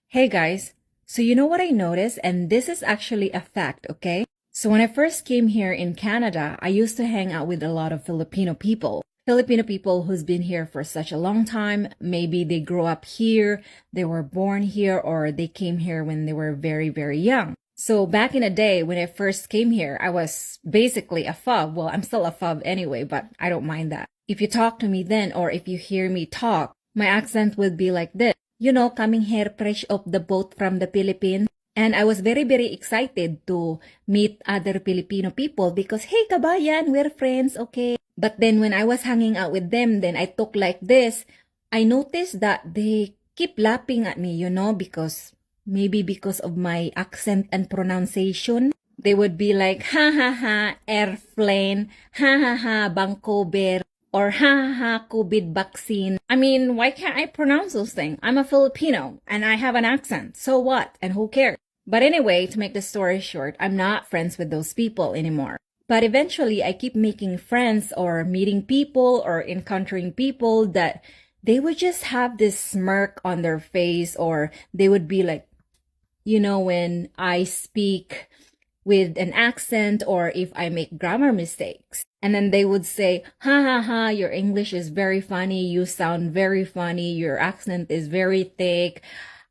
Hey guys, so you know what I noticed? And this is actually a fact, okay? So when I first came here in Canada, I used to hang out with a lot of Filipino people. Filipino people who's been here for such a long time. Maybe they grew up here, they were born here, or they came here when they were very, very young. So back in the day when I first came here, I was basically a FUB. Well, I'm still a FUB anyway, but I don't mind that. If you talk to me then, or if you hear me talk, my accent would be like this. You know, coming here fresh off the boat from the Philippines. And I was very, very excited to meet other Filipino people because, hey, kabayan, we're friends, okay? But then when I was hanging out with them, then I talk like this. I noticed that they keep laughing at me, because maybe because of my accent and pronunciation. They would be like, ha ha ha, airplane, ha ha ha, Vancouver, or ha ha ha, COVID vaccine. I mean, why can't I pronounce those things? I'm a Filipino and I have an accent. So what? And who cares? But anyway, to make the story short, I'm not friends with those people anymore. But eventually, I keep making friends or meeting people or encountering people that they would just have this smirk on their face, or they would be like, when I speak with an accent or if I make grammar mistakes. And then they would say, ha ha ha, your English is very funny. You sound very funny. Your accent is very thick.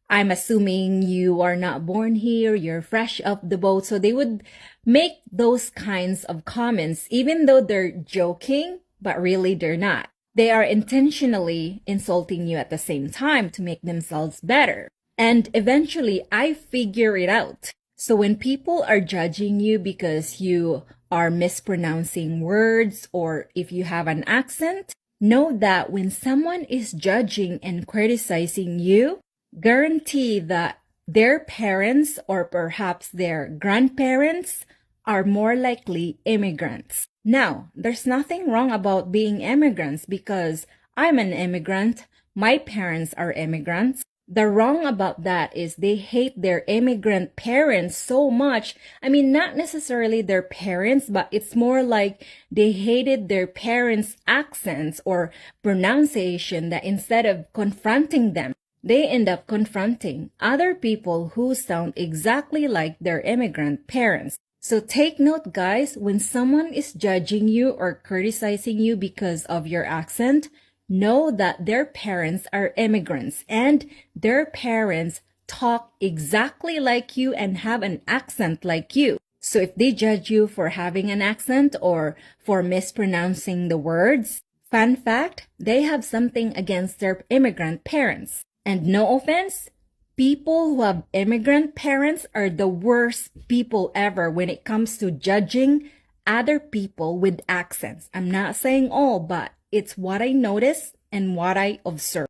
I'm assuming you are not born here. You're fresh off the boat. So they would make those kinds of comments, even though they're joking, but really they're not. They are intentionally insulting you at the same time to make themselves better. And eventually I figure it out. So when people are judging you because you are mispronouncing words or if you have an accent, know that when someone is judging and criticizing you, guarantee that their parents or perhaps their grandparents are more likely immigrants. Now, there's nothing wrong about being immigrants because I'm an immigrant. My parents are immigrants. The wrong about that is they hate their immigrant parents so much. I mean, not necessarily their parents, but it's more like they hated their parents' accents or pronunciation, that instead of confronting them, they end up confronting other people who sound exactly like their immigrant parents. So take note, guys, when someone is judging you or criticizing you because of your accent, know that their parents are immigrants and their parents talk exactly like you and have an accent like you. So if they judge you for having an accent or for mispronouncing the words, fun fact, they have something against their immigrant parents. And no offense, people who have immigrant parents are the worst people ever when it comes to judging other people with accents. I'm not saying all, but it's what I notice and what I observe.